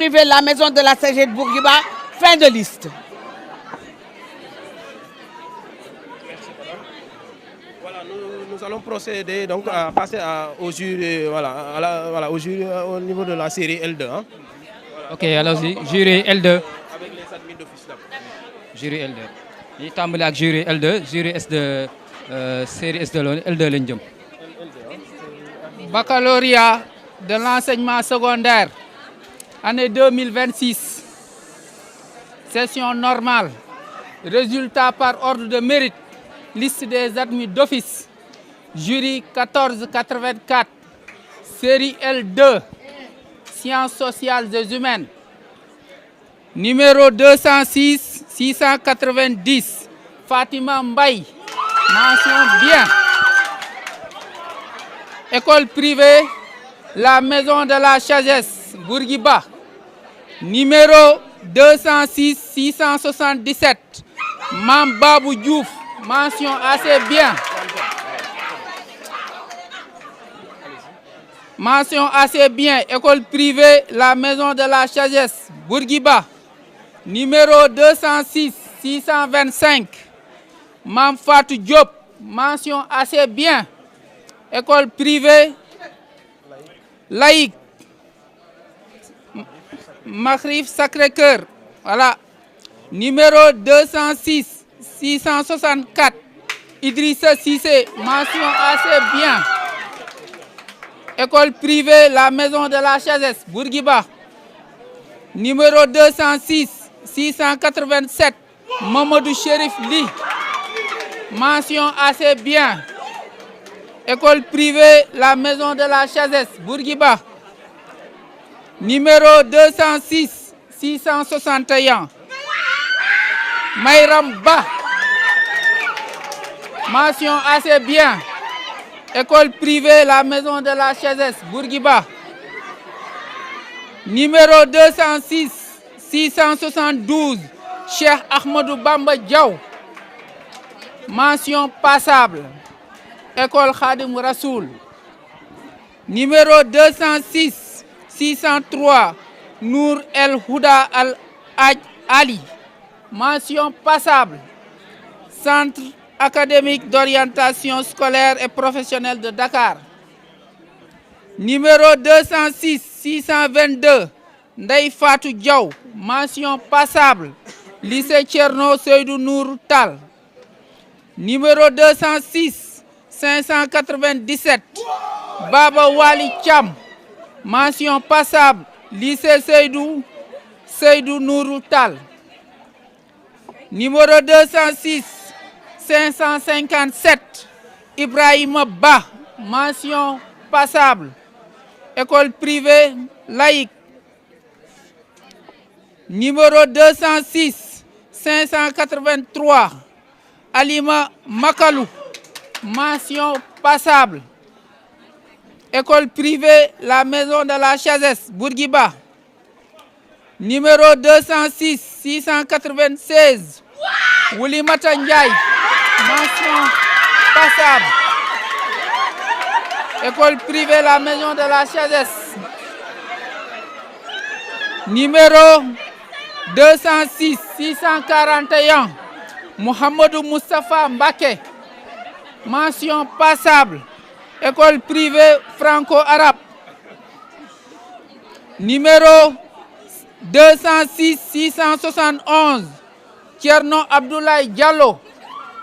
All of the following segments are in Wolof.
Privé, la maison de la CG de Bourguiba, fin de liste. Voilà, nous allons procéder donc à passer au jury, au jury au niveau de la série L2. Hein. Voilà. Ok, allons-y, jury L2. Avec les admis d'office là. Jury L2. Ñu tàmbali ak jury L2, jury S2, série S2 L2 lañ jëm. Baccalauréat de l'enseignement secondaire, année 2026, session normale, résultat par ordre de mérite, liste des admis d'office, jury 1484, série L2, sciences sociales et humaines, numéro 206 690, Fatima Mbaye, mention bien. École privée, la maison de la sagesse, Bourguiba, numéro 206 677, Mam Babou Diouf, mention assez bien. Mention assez bien, école privée, la maison de la sagesse, Bourguiba, numéro 206 625, Mam Fatou Diop, mention assez bien. École privée, laïque, Makrif Sacré-Cœur, voilà, numéro 206 664, Idrissa Cissé, mention assez bien. École privée, la maison de la sagesse, Bourguiba, numéro 206 687, Mamadou Chérif Li, mention assez bien. École privée, la maison de la sagesse, Bourguiba, numéro 206 661, Mayram Ba, mention assez bien. École privée, la maison de la sagesse, Bourguiba, numéro 206 672, Cheikh Ahmadou Bamba Diaw, mention passable. École Khadim Rassoul, numéro 206 603, Nour El Houda Al Ali, mention passable. Centre académique d'orientation scolaire et professionnelle de Dakar, numéro 206 622, Ndeye Fatou Diaw, mention passable. Lycée Thierno Seydou Nour Tal, numéro 206 597, Baba Wali Cham, mention passable. Lycée Seydou Nourou Tal, numéro 206 557, Ibrahima Ba, mention passable. École privée laïque, numéro 206 583, Alima Makalou, mention passable. École privée, la maison de la sagesse, Bourguiba, numéro 206 696, Oulimata Ndiaye, mention passable. École privée, la maison de la sagesse, numéro 206 641, Mohamedou Moustapha Mbake, mention passable. École privée franco-arabe, numéro 206 671, Thierno Abdoulaye Diallo,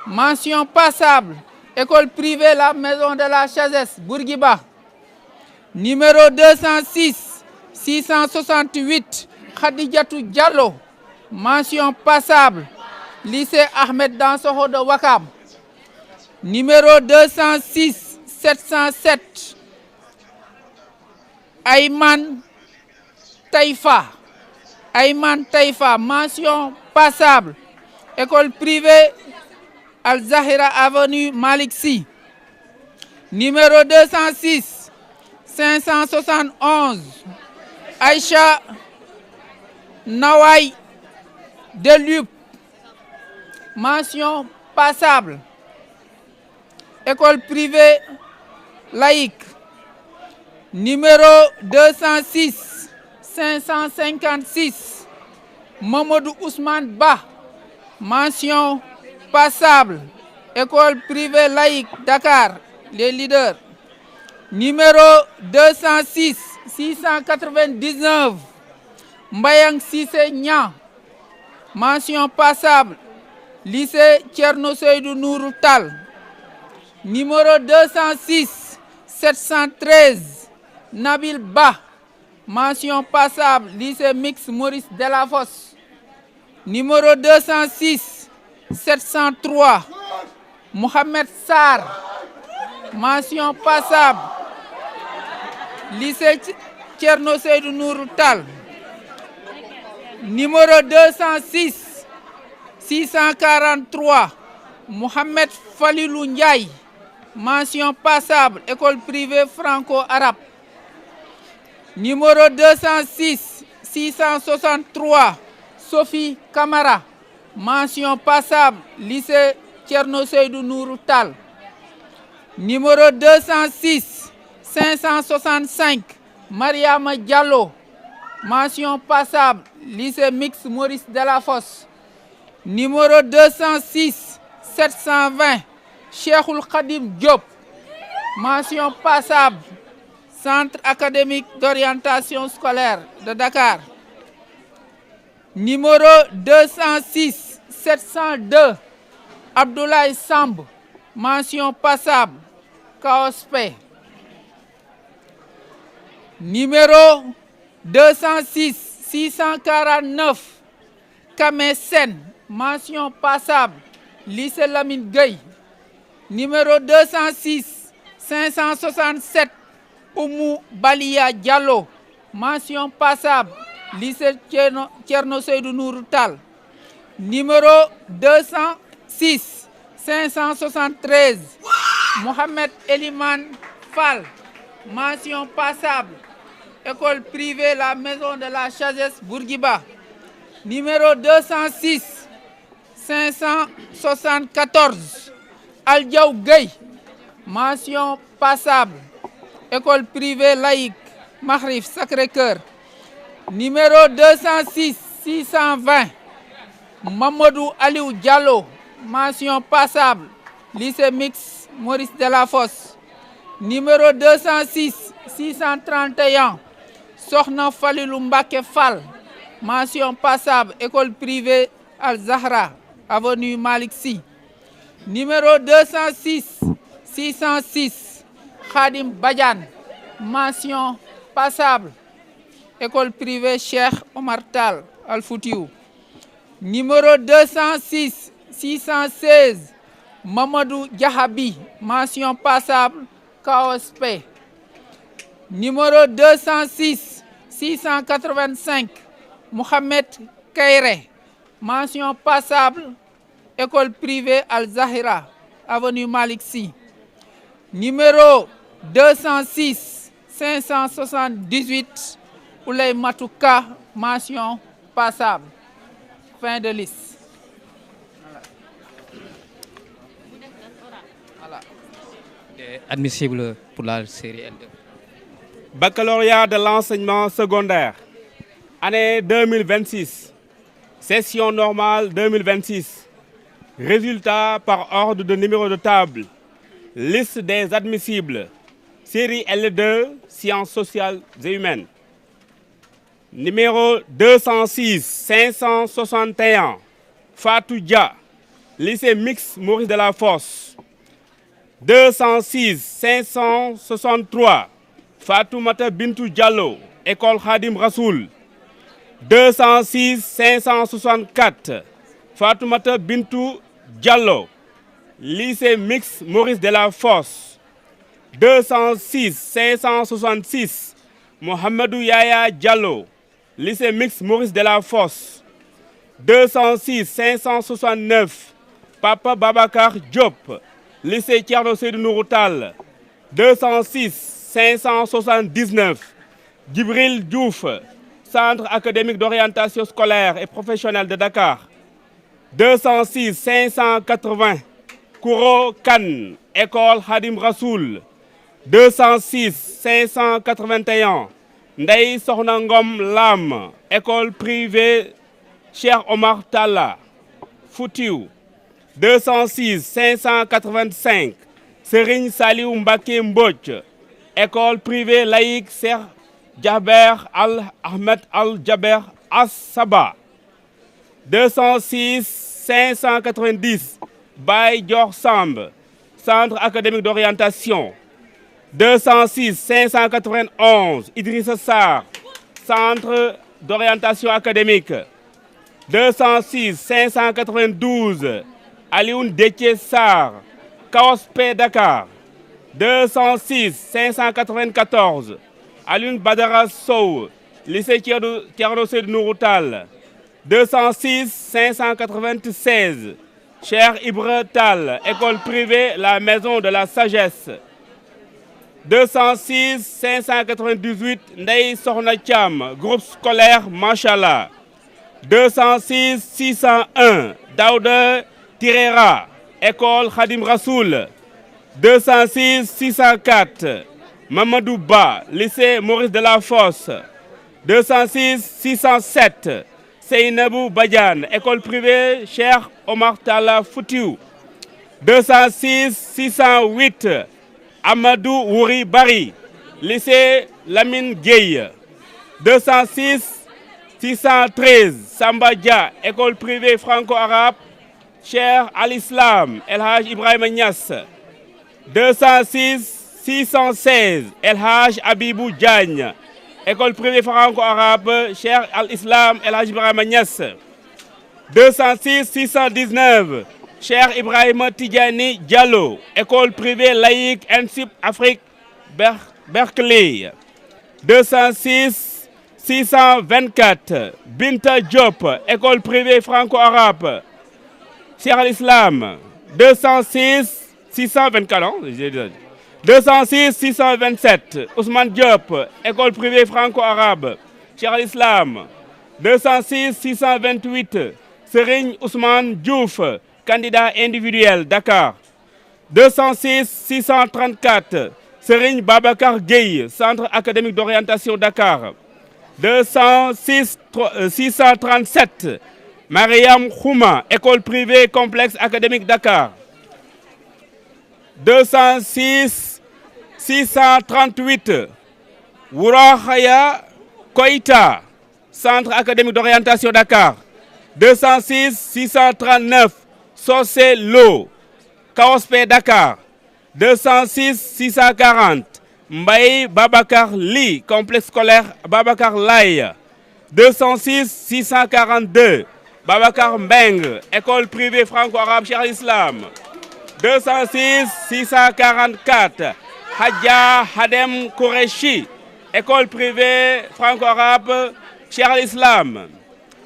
mention passable. École privée, la maison de la sagesse, Bourguiba, numéro 206 668, Khadijatou Diallo, mention passable. Lycée Ahmed Dansokho de Ouakam, numéro 206 707, Ayman Taïfa, mention passable. École privée Al-Zahira Avenue Malick Sy, numéro 206 571, Aïcha Naway Delup, mention passable. École privée laïque, numéro 206 556, Mamadou Ousmane Ba, mention passable, école privée laïque Dakar, les leaders. Numéro 206, 699, Mbayang Cissé Niang, mention passable, lycée Thierno Seydou Nourou Tall. Numéro 206, 713, Nabil Ba, mention passable, lycée mixte Maurice Delafosse. Numéro 206, 703, Mohamed Sarr, mention passable, lycée Thierno Seydou Nourou Tall. Numéro 206, 643, Mohamed Falilou Ndiaye, mention passable, école privée franco-arabe. Numéro 206, 663, Sophie Camara, mention passable, lycée Thierno Seydou Nourou Tall. Numéro 206, 565, Mariama Diallo, mention passable, lycée mixte Maurice Delafosse. Numéro 206, 720, Cheikhoul Khadim Diop, mention passable, Centre académique d'orientation scolaire de Dakar. Numéro 206, 702, Abdoulaye Samb, mention passable, CAOSP. Numéro 206, 649, Kamé Sen, mention passable, lycée Lamine Gueye. Numéro 206, 567, Oumou Balia Diallo, mention passable, lycée Thierno Seydou Nourou Tall. Numéro 206, 573, Mohamed Eliman Fall, mention passable, école privée La Maison de la Sagesse Bourguiba. Numéro 206, 574, Aldiaw Gueye, mention passable, école privée laïque Maghrib Sacré-Cœur. Numéro 206, 620, Mamadou Aliou Diallo, mention passable, lycée mixte Maurice Delafosse. Numéro 206, 631, Sokhna Falilou Mbacké Fall, mention passable, école privée Al Zahra, avenue Malick Sy. Numéro 206, 606, Khadim Badiane, mention passable, école privée Cheikh Omar Tall Al Foutiou. Numéro 206, 616, Mamadou Diahabi, mention passable, CAOSP. Numéro 206, 685, Mohamed Kairé, mention passable, école privée Al Zahira, avenue Malick Sy. Numéro 206, 578, Oulay Matouka, mention passable. Fin de liste. Voilà. Admissible pour la série L2. Baccalauréat de l'enseignement secondaire, année 2026, session normale 2026, résultat par ordre de numéro de table, liste des admissibles, série L2, sciences sociales et humaines. Numéro 206, 561, Fatou Dia, lycée mixte Maurice Delafosse. 206, 563, Fatoumata Bintou Diallo, école Khadim Rassoul. 206, 564, Fatoumata Bintou Diallo, lycée mixte Maurice Delafosse. 206, 566, Mohamedou Yaya Diallo, lycée mixte Maurice Delafosse. 206, 569, Papa Babacar Diop, lycée Thierno Seydou Nourou Tall. 206, 579, Djibril Diouf, Centre académique d'orientation scolaire et professionnelle de Dakar. 206, 580, Kouro Kane, école Khadim Rassoul. 206, 581, Ndeye Sokhna Ngom Lam, école privée Cheikh Omar Talla, Foutiou. 206 585, Serigne Saliou Mbacké Mbodj, école privée laïque Cheikh Jaber Al Ahmed Al Jaber As-Saba. 206 590, Baye Dior Samb, centre académique d'orientation. 206 591, Idrissa Sarr, centre d'orientation académique. 206 592, Alioune Déthié Sarr, CAOSP Dakar. 206 594, Alioune Badara Sow, lycée Thierno Seydou Nourou Tall. 206 596, Cheikh Ibra Tall, école privée La Maison de la Sagesse. 206 598, Ndeye Sokhna Thiam, groupe scolaire Machallah. 206 601, Daouda Tirera, école Khadim Rassoul. 206 604, Mamadou Ba, lycée Maurice Delafosse. 206 607, Seynabou Badiane, école privée Cheikh Omar Talla Foutiou. 206 608, Amadou Wouri Bari, lycée Lamine Gueye. 206 613, Samba Dia, école privée franco-arabe Cheikh Al-Islam El Hadj Ibrahima Niass. 206 616, El Hadj Abibou Diagne, école privée franco-arabe Cheikh Al-Islam El Hadj Ibrahima Niass. 206 619, Cheikh Ibrahima Tidjani Diallo, école privée laïque INSUP Afrique Berkeley. 206 624, Binta Diop, école privée franco-arabe Cheikh Al-Islam. 206 624, non? 206 627, Ousmane Diop, école privée franco-arabe Cheikh Al-Islam. 206 628, Serigne Ousmane Diouf, candidat individuel Dakar. 206 634, Serigne Babacar Gueye, centre académique d'orientation Dakar. 206 637, Mariam Khouma, école privée complexe académique Dakar. 206 638, Wourakhaya Koïta, centre académique d'orientation Dakar. 206 639, Socé Lo, CAOSP Dakar. 206 640, Mbaye Babacar Li, complexe scolaire Babacar Laye. 206 642, Babacar Mbeng, école privée franco-arabe Cheikh Al-Islam. 206 644, Hadja Hadem Kourechi, école privée franco-arabe Cheikh Al-Islam.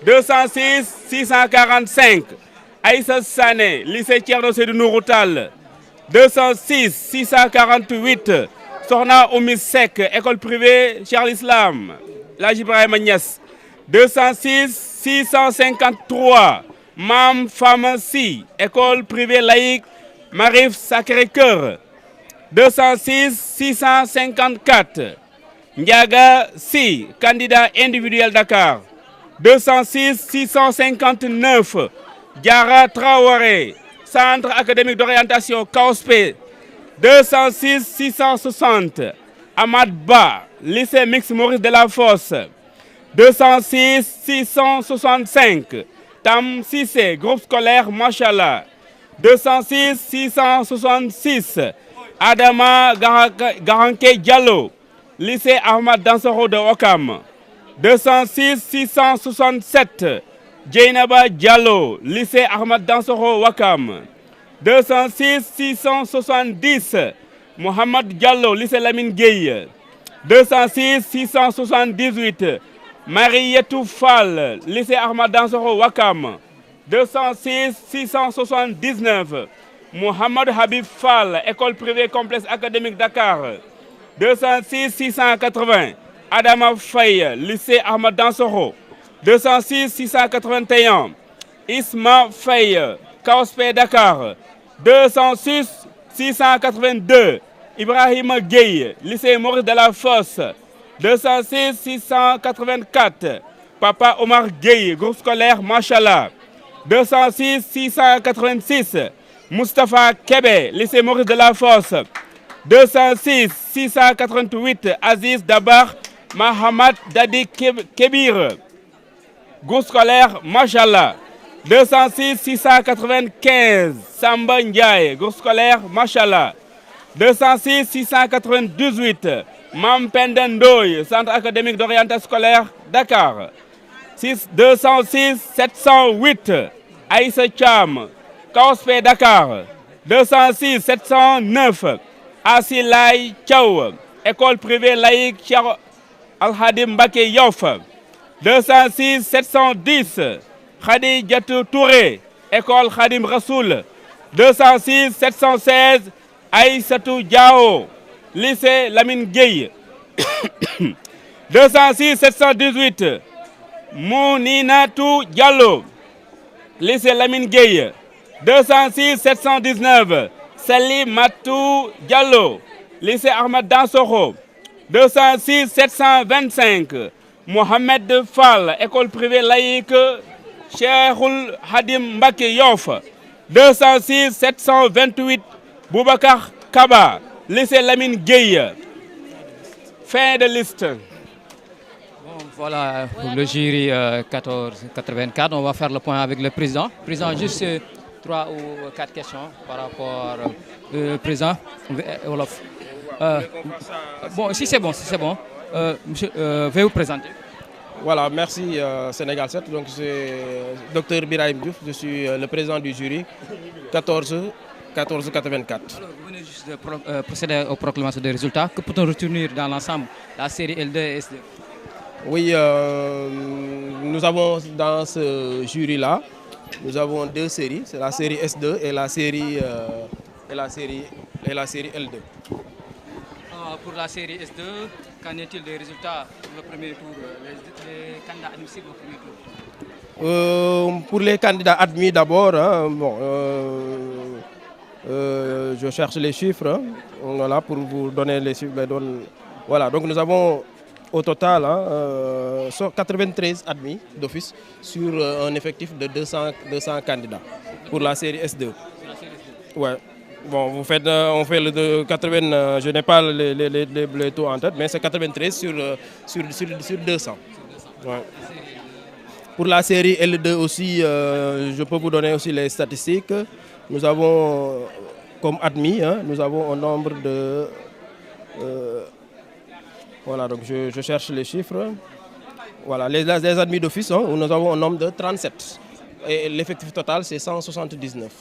206 645, Aïssa Sané, lycée Thierno Seydou Nourou Tall. 206 648, Sokhna Oumy Seck, école privée Cheikh Al-Islam El Hadj Ibrahima Niass. 206 653, Mam Pharmacie, école privée laïque Marif Sacré-Cœur. 206 654, Ndiaga Si, candidat individuel Dakar. 206 659, Diara Traoré, centre académique d'orientation CAOSP. 206 660, Ahmad Ba, lycée mixte Maurice Delafosse. 206 665, Tam Sissé, groupe scolaire Machallah. 206 666, Adama Garanke Diallo, lycée Ahmad Dansokho de Ouakam. 206 667, Djeynaba Diallo, lycée Ahmad Dansokho Ouakam. 206 670, Mohamed Diallo, lycée Lamine Gueye. 206 678, Marietou Fall, lycée Ahmad Dansokho Ouakam. 206 679, Mohamed Habib Fall, école privée complexe académique Dakar. 206 680, Adama Faye, lycée Ahmad Dansokho. 206 681, Isma Faye, CAOSP Dakar. 206 682, Ibrahima Gueye, lycée Maurice Delafosse. 206 684 Papa Omar Gueye, groupe scolaire Machallah. 206 686 Moustapha Kebe, lycée Maurice Delafosse. 206 688 Aziz Dabar Mahamad Dadi Kebir, groupe scolaire Machallah. 206 695 Samba Ndiaye, groupe scolaire Machallah. 206 698 Mam Pendendoy, centre académique d'orientation scolaire Dakar. 206 708 Aïssa Cham, Kaospé Dakar. 206 709 Asilay Tchaou, école privée laïque Cheikh Al-Hadim Mbacké Yoff. 206 710 Khadi Diatou Touré, école Khadim Rassoul. 206 716 Aïssatou Diao, lycée Lamine Gueye. 206 718 Mouninatou Diallo, lycée Lamine Gueye. 206 719 Salim Matou Diallo, lycée Ahmad Dansokho. 206 725 Mohamed Fall, école privée laïque Cheikhoul Hadim Mbacké Yoff. 206 728 Boubacar Kaba, lycée Lamine Gueye. Fin de liste. Bon, voilà pour le jury 1484. On va faire le point avec le président. Président, juste 3 ou 4 questions par rapport au président Wolof. Bon, si c'est bon, monsieur, veuillez vous présenter. Voilà, merci Sénégal 7. Donc c'est Dr Birahim Diouf, je suis le président du jury 1484. Alors, vous venez juste de procéder aux proclamations des résultats. Que peut-on retenir dans l'ensemble, la série L2 et S2? Oui, nous avons dans ce jury-là, nous avons 2 séries, c'est la série S2 et la série L2. Pour la série S2, qu'en est-il des résultats pour le premier tour, les candidats admissibles au premier tour? Pour les candidats admis d'abord, hein, bon, je cherche les chiffres, hein, voilà, pour vous donner les chiffres. Voilà, donc nous avons au total 93 admis d'office sur un effectif de 200 candidats pour la série S2. Ouais. Bon, on fait le 80, je n'ai pas les taux en tête, mais c'est 93 sur 200. Ouais. Pour la série L2 aussi, je peux vous donner aussi les statistiques. Nous avons, comme admis, hein, nous avons un nombre de... voilà, donc je cherche les chiffres. Voilà, les admis d'office, hein, nous avons un nombre de 37. Et l'effectif total, c'est 179.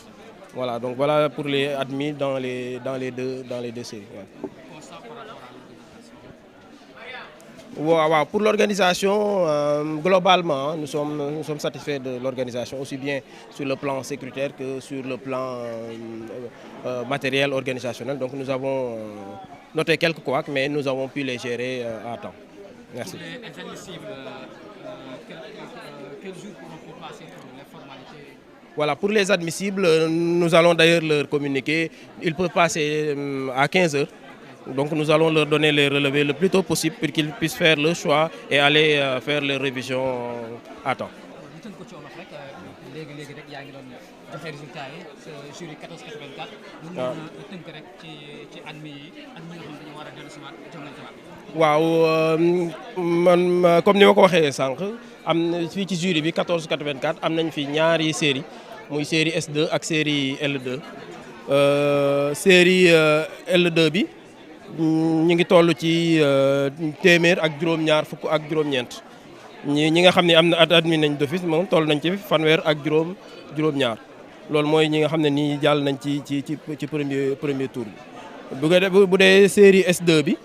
Voilà, donc voilà pour les admis dans les deux séries. Ouais. Wow, pour l'organisation, globalement, nous sommes satisfaits de l'organisation, aussi bien sur le plan sécuritaire que sur le plan matériel organisationnel. Donc nous avons noté quelques couacs, mais nous avons pu les gérer à temps. Merci. Pour les admissibles, quel jour pourront passer pour les formalités? Voilà, pour les admissibles, nous allons d'ailleurs leur communiquer. Ils peuvent passer à 15 heures. Donc nous allons leur donner les relevés le plus tôt possible pour qu'ils puissent faire le choix et aller faire les révisions à temps. Jury 1484. waaw man comme ni ma ko waxee sànq am na fii ci jury bi 1484 am nañ fi ñaari série muy série S2 ak série L2 série L2 bi ñu ngi toll ci téeméer ak juróom-ñaar fukk ak juróom-ñeent ñi nga xam ne am na admis nañ d'office moom toll nañ ci fanweer ak juróom-ñaar loolu mooy ñi nga xam ne nii jàll nañ ci premier tour bi bu dee série S2 bi